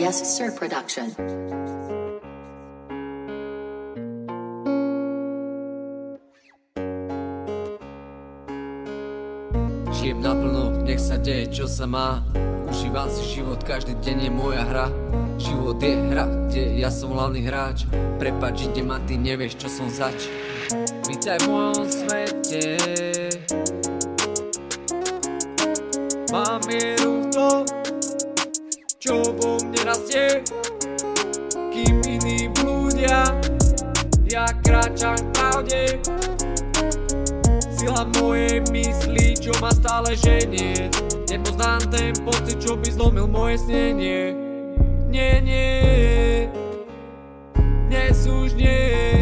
Yes Sir Production. Žijem naplno, nech sa deje, čo sa má. Užívam si život, každý deň je moja hra. Život je hra, kde ja som hlavný hráč. Prepáč, idem a ty nevieš, čo som zač. Vítaj v mojom svete. Mám vieru v to, čo vo mne rastie. Kým iní blúdia, ja kráčam k pravde. Sila mojej mysli, čo ma stále ženie. Nepoznám ten pocit, čo by zlomil moje snenie. Nie, nie, dnes už nie,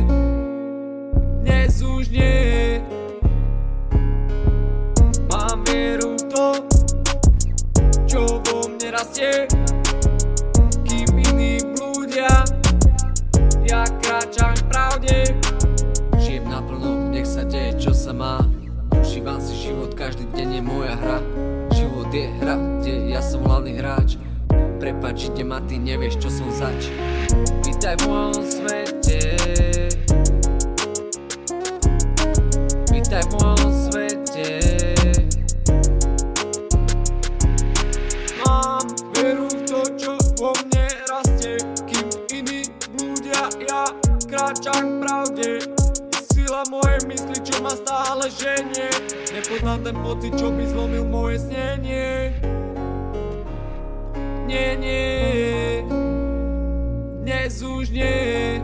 dnes už nie. Mám vieru v to, čo vo mne rastie. Kým iní blúdia, ja kráčam k pravde. Žijem naplno, nech sa deje, čo sa má. Užívam si život, každý deň je moja hra. Život je hra, kde ja som hlavný hráč. Prepáč, idem a ty nevieš, čo som zač. Vítaj v mojom svete. Vítaj v mojom svete. Mám vieru v to, čo vo mne rastie. Kým iní blúdia, ja kráčam k pravde. Sila mojej mysli, čo ma stále ženie. Nepoznám ten pocit, čo by zlomil moje snenie. Nie, nie, dnes už nie.